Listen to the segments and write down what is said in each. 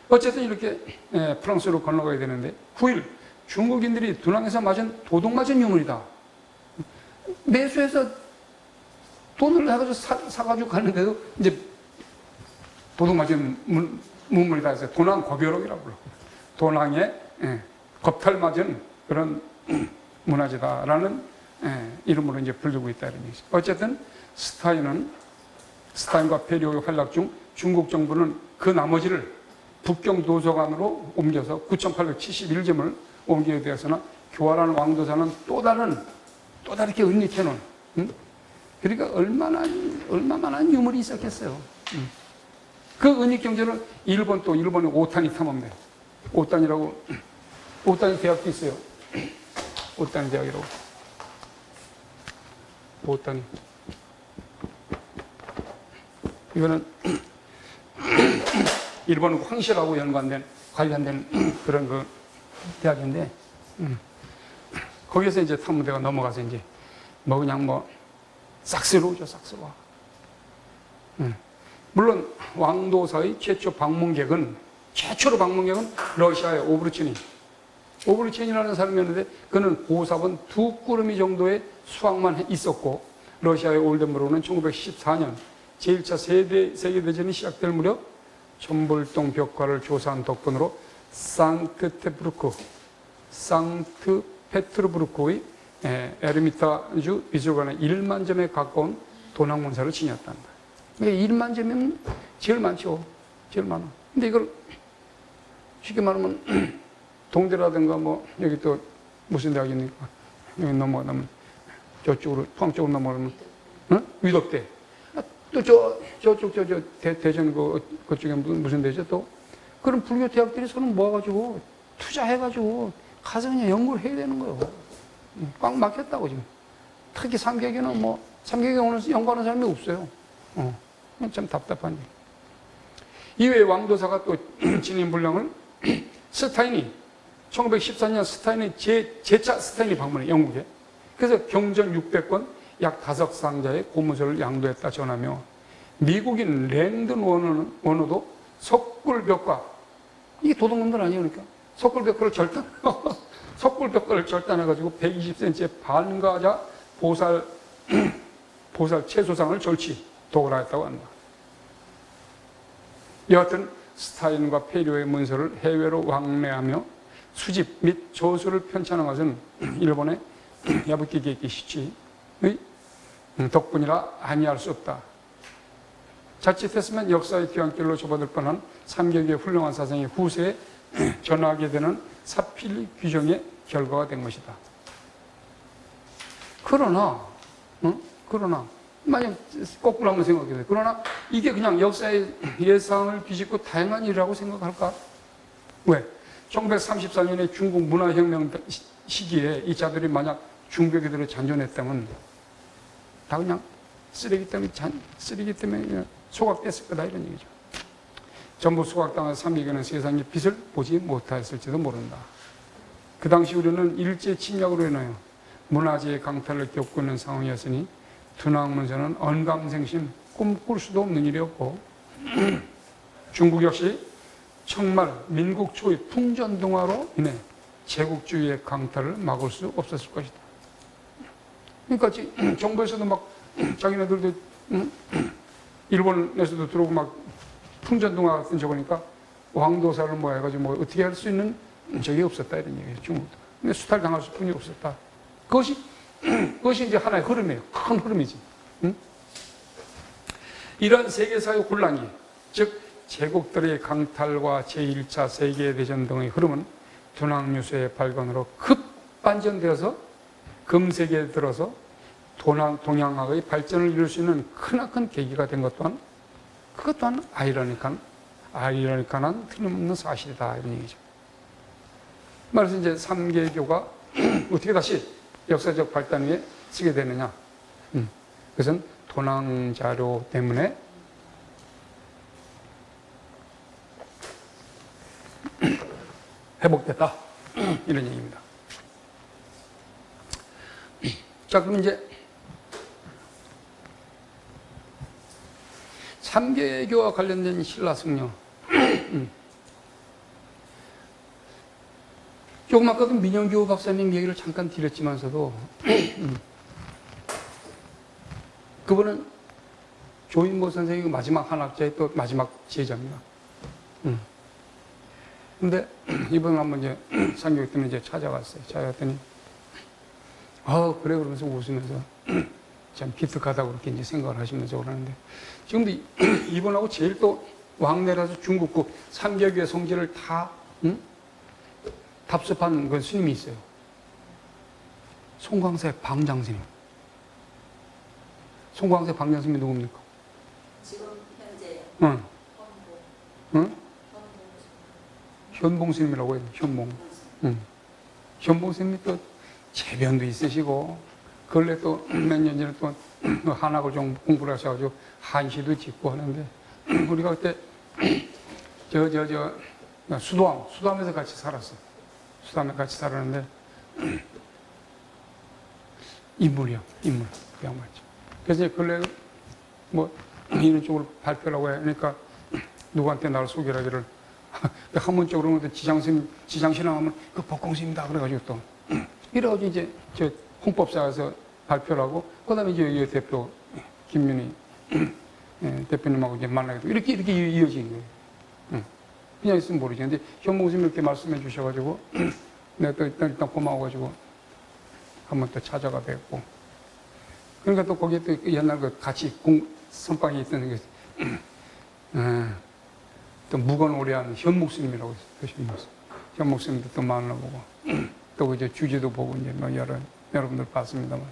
어쨌든 이렇게 프랑스로 건너가야 되는데 9일 중국인들이 dunang에서 맞은 도둑 맞은 유물이다. 매수해서 돈을 해가지고 사가지고 가는데도 이제 도둑 맞은 문물이다 해서 도낭 거벼록이라고 불러. 도낭에 겁탈 맞은 그런 문화재다라는 이름으로 이제 불리고 있다 이런 얘기죠. 어쨌든 스타인과 페리오의 활약 중 중국 정부는 그 나머지를 북경 도서관으로 옮겨서 9,871점을 옮기게 되었으나 교활한 왕도사는 또 다르게 은닉해 놓은 그러니까 얼마만한 유물이 있었겠어요. 그 은닉 경제를 일본이 오타니 탐험대. 오타니 대학도 있어요. 오타니 대학이라고. 오타니. 이거는 일본 황실하고 관련된 그런 그 대학인데, 거기에서 이제 탐험대가 넘어가서 이제 그냥 싹스러우죠, 싹스러워. 물론 왕도사의 최초로 방문객은 러시아의 오브르친이라는 사람이었는데 그는 보삽은 2꾸러미 정도의 수확만 있었고, 러시아의 올덴부르는 1914년 제1차 세계대전이 시작될 무렵 천불동 벽화를 조사한 덕분으로 상트페테르부르크의 에르미타주 미술관에 1만 점에 가까운 도난문사를 지녔단다. 1만 점이면 제일 많죠. 제일 많아. 근데 이걸 쉽게 말하면 동대라든가 여기 또 무슨 대학입니까? 여기 넘어가면 저쪽으로 포항 쪽으로 넘어가면 위덕대. 또 저쪽 대전 그쪽에 무슨 대죠 또 그런 불교 대학들이 손을 모아가지고 투자해가지고 가서 그냥 연구를 해야 되는 거예요. 꽉 막혔다고 지금. 특히 삼계교는 삼계교 오는 연구하는 사람이 없어요. 참 답답한 일. 이외에 왕도사가 또 지닌 분량을 스타인이 1914년 제차 스타인이 방문해 영국에. 그래서 경전 600권 약 5상자의 고문서를 양도했다 전하며 미국인 랭든 원어도 석굴벽화, 이게 도둑놈들 아니에요. 그러니까 석굴벽화를 절단해가지고 120cm의 반가자 보살 채소상을 도굴 했다고 합니다. 여하튼 스타인과 페리오의 문서를 해외로 왕래하며 수집 및 저수를 편찬한 것은 일본의 야부키게이키 시치의 덕분이라 아니할 수 없다. 자칫했으면 역사의 뒤안길로 접어들 뻔한 삼계교의 훌륭한 사상이 후세에 전하게 되는 사필 규정의 결과가 된 것이다. 그러나 만약 거꾸로 한번 생각해보세요. 그러나 이게 그냥 역사의 예상을 뒤집고 다양한 일이라고 생각할까? 왜? 1934년에 중국 문화혁명 시기에 이 자들이 만약 중국에들을 잔존했다면 다 그냥 쓰레기 때문에 소각됐을 거다 이런 얘기죠. 전부 소각당한 삼계교는 세상의 빛을 보지 못했을지도 모른다. 그 당시 우리는 일제 침략으로 인하여 문화재의 강탈을 겪고 있는 상황이었으니 dunang문서는 언감생심 꿈꿀 수도 없는 일이었고 중국 역시 정말 민국 초의 풍전등화로 인해 제국주의의 강탈을 막을 수 없었을 것이다. 그러니까 정부에서도 막 자기네들도 일본에서도 들어오고 막 풍전등화 같은 적으니까 왕도사를 모아가지고 어떻게 할 수 있는 적이 없었다 이런 얘기예요. 중국도. 근데 수탈당할 수뿐이 없었다. 그것이 이제 하나의 흐름이에요. 큰 흐름이지. 이런 세계사의 혼란이, 즉 제국들의 강탈과 제1차 세계대전 등의 흐름은 dunang유수의 발견으로 급반전되어서 금세기에 들어서 동양학의 발전을 이룰 수 있는 크나큰 계기가 된 것 또한 그것 또한 아이러니컬한 틀림없는 사실이다 이런 얘기죠. 말해서 이제 삼계교가 어떻게 다시 역사적 발단 위에 쓰게 되느냐? 그것은 도낭 자료 때문에 회복됐다 이런 얘기입니다. 자, 그럼 이제 삼계교와 관련된 신라승려 조금 아까도 민영규 박사님 얘기를 잠깐 드렸지만서도 그분은 조인모 선생이 마지막 한학자의 또 마지막 제자입니다. 근데 이번에 한번 이제 상교육 때문에 이제 찾아갔어요. 찾아갔더니 그래 그러면서 웃으면서 참 기특하다고 그렇게 이제 생각을 하시면서 그러는데 지금도 이분하고 제일 또 왕래라서 중국국 삼개교의 성질을 다 답습한 그 스님이 있어요. 송광세 방장스님. 송광세 방장스님이 누굽니까? 지금 현재 응. 응? 현봉 스님이라고 해요. 현봉. 응. 현봉 스님이 또 재변도 있으시고 근래 또 몇 년 전에 또 한학을 좀 공부를 하셔가지고 한시도 짓고 하는데 우리가 그때 수도암에서 같이 살았어요. 수도암에 같이 살았는데 인물 그 양반이죠. 그래서 이제 근래 뭐 이런 쪽으로 발표라고 하니까 누구한테 나를 소개를 하기를 한문적으로 지장신앙 하면 그 법공스입니다. 그래가지고 또 이래가지고 이제 저 홍법사에서 발표를 하고 그다음에 이제 이 대표 김윤희 대표님하고 이제 만나게 되고 이렇게 이어진 거예요. 그냥 있으면 모르지. 근데 현봉스님 이렇게 말씀해 주셔가지고 내가 또 일단 고마워가지고 한번 또 찾아가 뵙고 그러니까 또 거기에 또 옛날 그 같이 선방에 있던 게 또 무건오래한 현목스님이라고 있어요. 현목스님도 또 만나보고 또 이제 주제도 보고 이제 뭐 여러분들 봤습니다만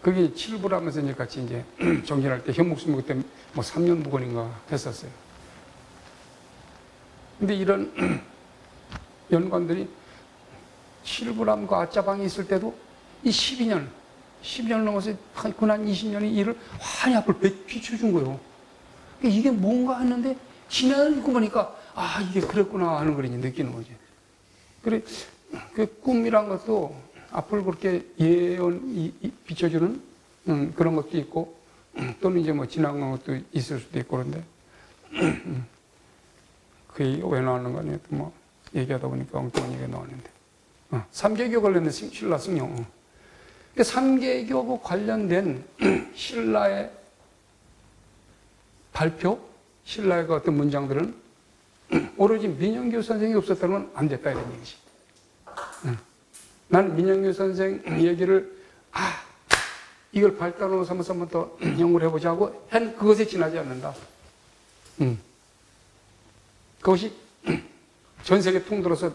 그게 칠부라면서 이제 같이 이제 정진할 때 현목스님 그때 뭐 3년 무건인가 했었어요. 근데 이런 연관들이 칠부람과 아짜방이 있을 때도 이 12년 넘어서 근한 20년의 일을 환히 앞을 비춰준 거예요. 이게 뭔가 했는데 지나고 보니까 이게 그랬구나 하는 걸 이제 느끼는 거지. 그래 그 꿈이란 것도 앞을 그렇게 비춰주는 그런 것도 있고 또는 이제 뭐 지나간 것도 있을 수도 있고 그런데 그 얘기가 왜 나오는 거 아니에요? 뭐 얘기하다 보니까 엉뚱한 얘기가 나왔는데 삼계교 관련된 신라 승용. 삼계교하고 관련된 신라의 발표, 신라의 그 어떤 문장들은 오로지 민영규 선생이 없었다면 안 됐다 이런 얘기지. 나는 민영규 선생 얘기를 이걸 발단으로 삼아서 한번 더 연구를 해보자고 한 그것에 지나지 않는다. 그것이 전 세계 통틀어서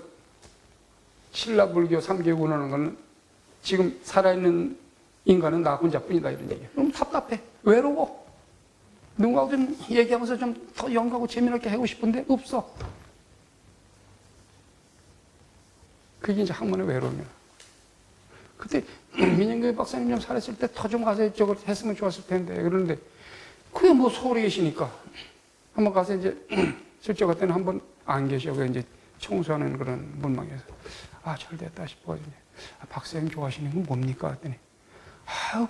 신라 불교 삼계교 운하는 것은 지금 살아있는 인간은 나 혼자뿐이다 이런 얘기야. 너무 답답해. 외로워. 누군가하고 좀 얘기하면서 좀 더 연구하고 재미나게 하고 싶은데 없어. 그게 이제 학문의 외로움이야. 그때 민영규 박사님 좀 살았을 때 더 좀 가서 저걸 했으면 좋았을 텐데 그러는데 그게 뭐 서울에 계시니까 한번 가서 이제 실제 같은 한번 안 계셔. 그 이제 청소하는 그런 문망에서 잘 됐다 싶어가지고 박사님 좋아하시는 건 뭡니까? 했더니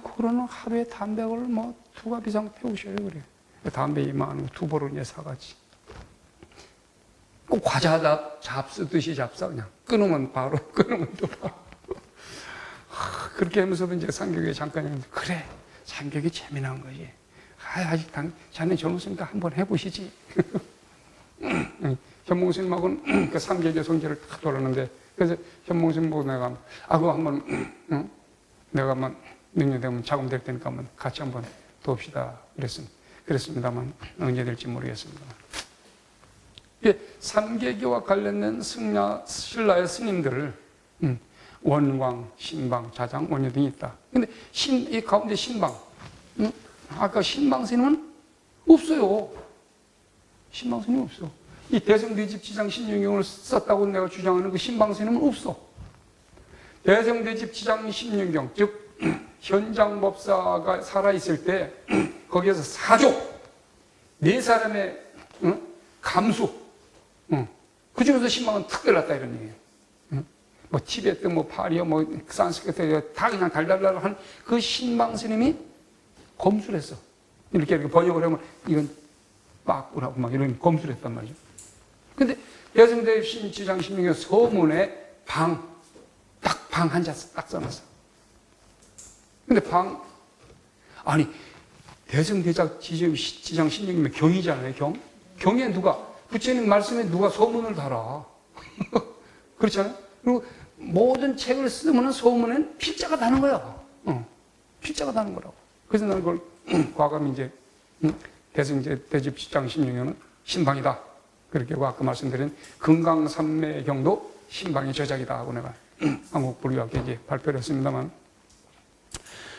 그거는 하루에 담배를 뭐 2갑 이상 태우셔요. 그래. 담배 이만한 거 2보를 이제 사가지. 꼭 과자 잡수듯이 잡사 그냥. 끊으면 바로, 끊으면 또 바로. 그렇게 하면서도 이제 상격에 잠깐 했는데, 그래, 상격이 재미난 거지. 아직 자네 젊었으니까 한번 해보시지. 현몽스님하고는 그 삼계교 성질을 다 돌았는데, 그래서 현몽스님 보고 내가, 그거 한번, 내가 한번 능력되면 자금될 테니까 한번 같이 한번 돕시다. 그랬습니다만, 언제 될지 모르겠습니다. 삼계교와 관련된 신라의 스님들, 원광, 신방, 자장, 원효 등이 있다. 근데 이 가운데 신방, 아까 신방 스님은 없어요. 신방 스님은 없어. 이 대성대집 지장 신윤경을 썼다고 내가 주장하는 그 신방 스님은 없어. 대성대집 지장 신윤경, 즉 현장법사가 살아있을 때 거기에서 사족, 4사람의 감수, 그 중에서 신방은 특별했다 이런 얘기예요. 뭐 티베트, 뭐 파리어, 뭐 산스크리트 다 그냥 달달달 한 그 신방 스님이 검수를 했어. 이렇게 번역을 하면 이건 빠꾸라고 막 이런 검수를 했단 말이죠. 근데 대승대지장 16경 서문에 딱 방 한 자 딱 써놨어. 근데 대승대장 지장 16이면 경이잖아요, 경. 경에 부처님 말씀에 누가 서문을 달아. 그렇잖아요? 그리고 모든 책을 쓰면 서문에는 필자가 다는 거야. 필자가 다는 거라고. 그래서 나는 그걸 과감히 이제 대승대집 10장 16년은 신방이다. 그렇게 아까 말씀드린 금강산매경도 신방의 저작이다 하고 내가 한국불교학에 이제 발표를 했습니다만,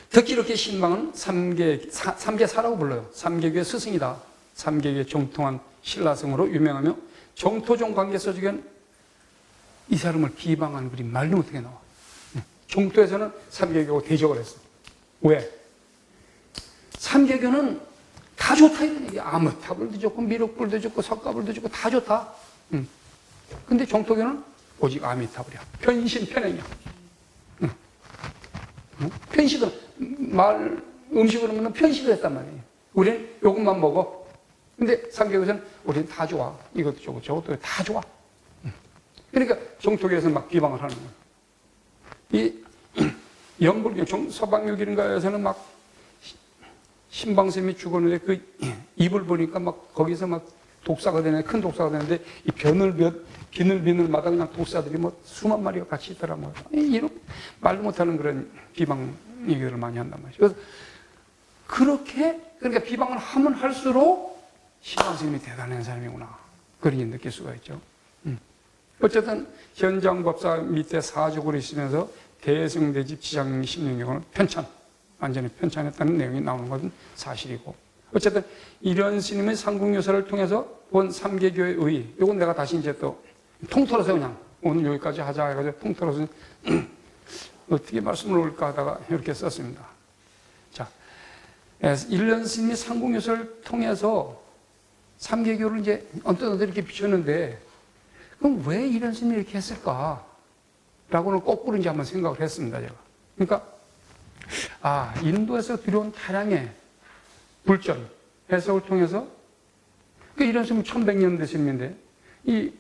특히 이렇게 신방은 삼계사라고 불러요. 삼계교의 스승이다. 삼계교의 정통한 신라성으로 유명하며 정토종 관계서적엔 이 사람을 비방하는 글이 말도 못하게 나와. 정토에서는 삼계교가 대적을 했어. 왜? 삼계교는 다 좋다 이런 얘기야. 아무탑을도 좋고 미륵불도 좋고 석가불도 좋고 다 좋다. 근데 정토교는 오직 아미타불이야. 편신편행이야. 편식은 음식을 먹는 편식을 했단 말이에요. 우리는 요것만 먹어. 근데 삼계교에서는 우리는 다 좋아. 이것도 좋고 저것도 다 좋아. 그러니까 정토교에서는 막 비방을 하는 거예요. 이 영불교 서방유기인가에서는 막 신방쌤이 죽었는데 그 입을 보니까 막 거기서 막 독사가 되네, 큰 독사가 되는데 이 비늘마다 그냥 독사들이 뭐 수만 마리가 같이 있더라고요. 이런 말도 못하는 그런 비방 얘기들을 많이 한단 말이죠. 그래서 그러니까 비방을 하면 할수록 신방스님이 대단한 사람이구나. 그렇게 느낄 수가 있죠. 어쨌든 현장법사 밑에 사족으로 있으면서 대승대집 지장 16경은 완전히 편찬했다는 내용이 나오는 것은 사실이고, 어쨌든 이런 스님의 삼국유서를 통해서 본 삼계교의 의, 이건 내가 다시 이제 또 통틀어서 그냥 오늘 여기까지 하자 해가지고 통틀어서 어떻게 말씀을 올까 하다가 이렇게 썼습니다. 자, 일련 스님이 삼국유서를 통해서 삼계교를 이제 언뜻 이렇게 비쳤는데, 그럼 왜 이런 스님이 이렇게 했을까? 라고는 거꾸로 이제 한번 생각을 했습니다, 제가. 그러니까, 인도에서 들여온 다량의 불전, 해석을 통해서, 이런 스님은 1100년 된 스님인데, 이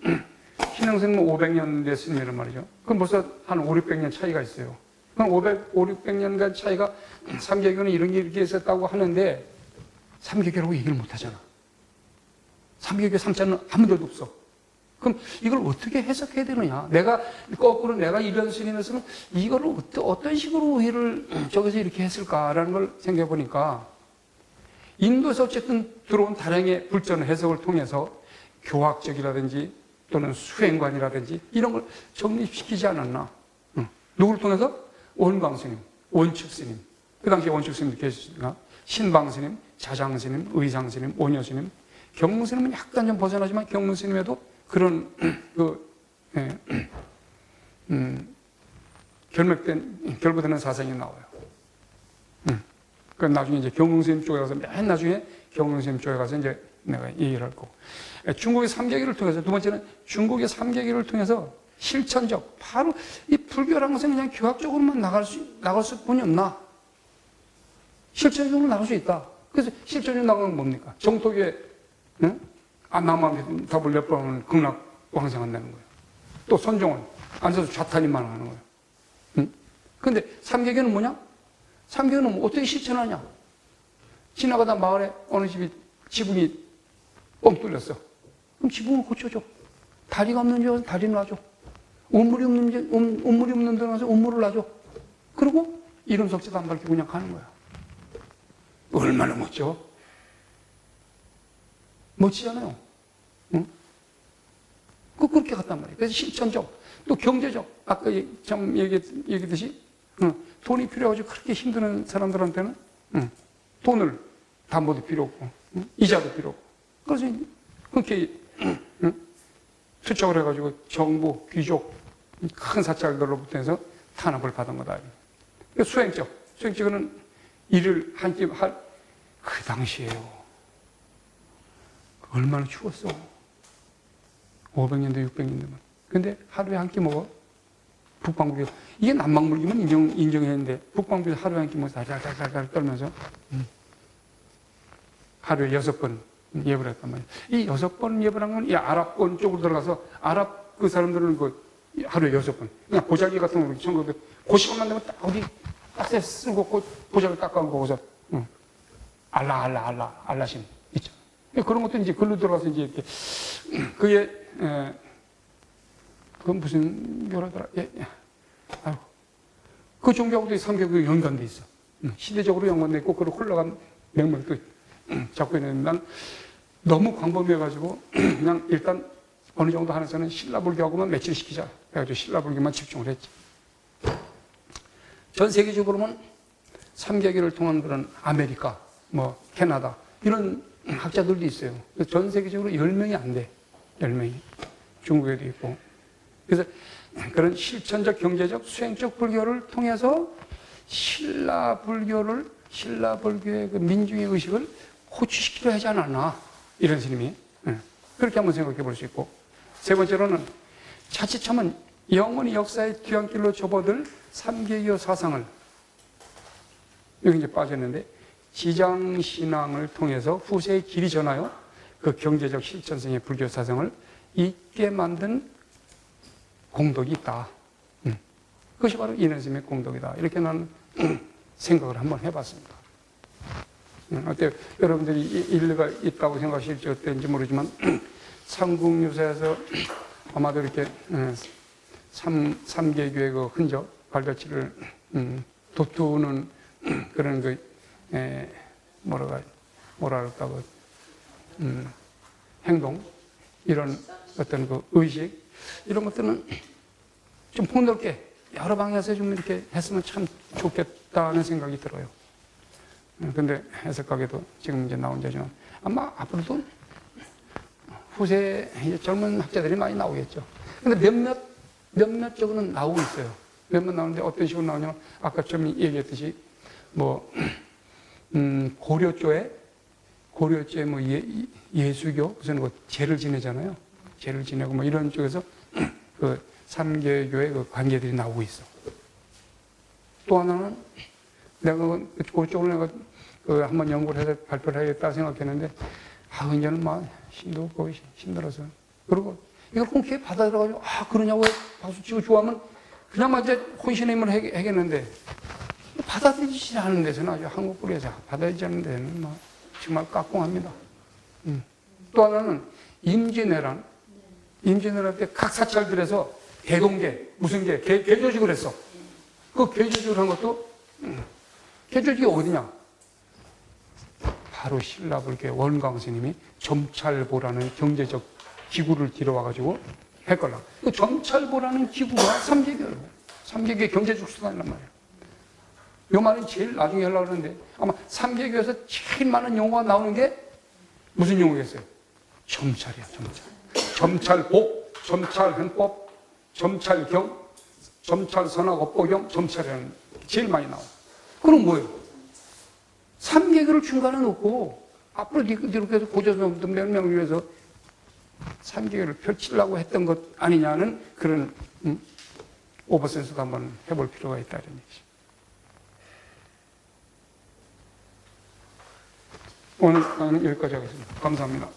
신흥스님은 500년 된 스님이란 말이죠. 그럼 벌써 한 5, 600년 차이가 있어요. 그럼 5, 600년간 차이가 삼계교는 이런 게 이렇게 있었다고 하는데, 삼계교라고 얘기를 못 하잖아. 삼계교 삼자는 아무데도 없어. 그럼 이걸 어떻게 해석해야 되느냐? 거꾸로 내가 이런 스님이었으면 이거를 어떤 식으로 우리를 저기서 이렇게 했을까라는 걸 생각해 보니까, 인도에서 어쨌든 들어온 다량의 불전 해석을 통해서 교학적이라든지 또는 수행관이라든지 이런 걸 정립시키지 않았나? 누구를 통해서? 원광스님, 원축스님. 그 당시에 원축스님도 계셨으니까 신방스님, 자장스님, 의상스님, 오녀스님, 경문스님은 약간 좀 벗어나지만 경문스님에도 그런 결부되는 사상이 나와요. 그 나중에 이제 경흥스님 쪽에 가서 맨 나중에 경흥스님 쪽에 가서 이제 내가 얘기를 할 거고, 중국의 삼계기를 통해서, 두 번째는 중국의 삼계기를 통해서 실천적, 바로 이 불교라는 것은 그냥 교학적으로만 나갈 뿐이 없나? 실천적으로 나갈 수 있다. 그래서 실천적으로 나가는 건 뭡니까? 정토교에 남한 답을 몇 번 하면 극락왕생한다는 거예요. 또 선종은 앉아서 좌탄이만 하는 거예요. 근데 삼계교는 뭐냐? 삼계교는 뭐 어떻게 실천하냐? 지나가다 마을에 어느 집이 지붕이 뻥 뚫렸어. 그럼 지붕을 고쳐줘. 다리가 없는 집은 다리를 놔줘. 온물이 없는 데 가서 온물을 놔줘. 그리고 이름 석자도 안 밝히고 그냥 가는 거야. 얼마나 멋져? 멋지잖아요. 응? 그렇게 갔단 말이에요. 그래서 실천적, 또 경제적, 아까 참 얘기했듯이, 돈이 필요해가지고 그렇게 힘드는 사람들한테는, 돈을 담보도 필요 없고, 이자도 필요 없고. 그래서 그렇게, 투척을 해가지고 정부, 귀족, 큰 사찰들로부터 해서 탄압을 받은 거다. 수행적은 일을 한 끼 그 당시에요. 얼마나 추웠어. 500년대, 600년대만. 근데 하루에 한 끼 먹어. 북방불교. 이게 남방불교면 인정했는데, 북방불교 하루에 한 끼 먹어서 달달달달 떨면서, 하루에 6번 예배를 했단 말이에요. 이 6번 예배를 한 건 이 아랍권 쪽으로 들어가서 아랍 그 사람들은 그 하루에 6번. 그냥 보자기 같은 거, 1900, 그 시간만 되면 딱 어디 딱 쓰고 보자기 닦아놓고 거기서, 알라신 있죠. 그런 것도 이제 글로 들어가서 이제 이렇게, 그게, 그건 무슨 교라더라. 아유. 그 종교하고도 삼교육이 연관돼 있어. 시대적으로 연관돼 있고, 그리고 흘러간 맥락도 잡고 있는데, 난 너무 광범위해가지고, 그냥 일단 어느 정도 하나서는 신라불교하고만 매치시키자. 그래가지고 신라불교만 집중을 했지. 전 세계적으로는 삼계교를 통한 그런 아메리카, 뭐, 캐나다, 이런 학자들도 있어요. 전 세계적으로 10명이 안 돼. 10명이. 중국에도 있고. 그래서 그런 실천적, 경제적, 수행적 불교를 통해서 신라불교의 그 민중의 의식을 호취시키려 하지 않았나. 이런 스님이. 그렇게 한번 생각해 볼 수 있고. 세 번째로는 자칫하면 영원히 역사의 뒤안길로 접어들 삼계교 사상을, 여기 이제 빠졌는데, 지장신앙을 통해서 후세에 길이 전하여 그 경제적 실천성의 불교 사상을 있게 만든 공덕이 있다. 그것이 바로 인원스님의 공덕이다. 이렇게 나는 생각을 한번 해봤습니다. 어때요? 여러분들이 일리가 있다고 생각하실지 어땠는지 모르지만, 삼국유사에서 아마도 이렇게 삼계교의 그 흔적, 발자취를 돋우는 그런 그, 뭐랄까, 행동, 이런 어떤 그 의식, 이런 것들은 좀 폭넓게 여러 방향에서 좀 이렇게 했으면 참 좋겠다는 생각이 들어요. 근데 해석하게도 지금 이제 나온 자지만 아마 앞으로도 후세 젊은 학자들이 많이 나오겠죠. 근데 몇몇 쪽은 나오고 있어요. 몇몇 나오는데 어떤 식으로 나오냐면 아까 좀 얘기했듯이 뭐, 고려조에 뭐 예수교, 무슨 뭐 제를 지내잖아요. 제를 지내고 뭐 이런 쪽에서 그 삼계교의 그 관계들이 나오고 있어. 또 하나는 내가 그쪽으로 내가 그 한번 연구를 해서 발표를 하겠다 생각했는데, 이제는 막 힘도 없고 힘들어서. 그리고 이걸 흔쾌히 받아들여가지고, 그러냐고 박수치고 좋아하면 그냥 막 이제 혼신의 힘을 하겠는데, 받아들이지 않는 데서는 아주 한국불교에서 받아들이지 않는 데는 막 정말 깍공합니다. 또 하나는 임진왜란 때 각 사찰들에서 대동계, 무슨 개조직을 했어. 그 개조직을 한 것도, 개조직이 어디냐? 바로 신라불교의 원광 스님이 점찰보라는 경제적 기구를 들여와가지고 했걸라. 그 점찰보라는 기구가 삼계교예요. 삼계교의 경제적 수단이란 말이에요. 요 말은 제일 나중에 하려고 그러는데, 아마 삼계교에서 제일 많은 용어가 나오는 게 무슨 용어겠어요? 점찰이야, 점찰. 점찰복, 점찰헌법, 점찰경, 점찰선악업보경, 점찰이라는 게 제일 많이 나와요. 그럼 뭐예요? 삼계교를 중간에 놓고 앞으로 이렇게 해서 고조선들 몇 명을 위해서 삼계교를 펼치려고 했던 것 아니냐는 그런 오버센스도 한번 해볼 필요가 있다 이런 얘기죠. 오늘 강의는 여기까지 하겠습니다. 감사합니다.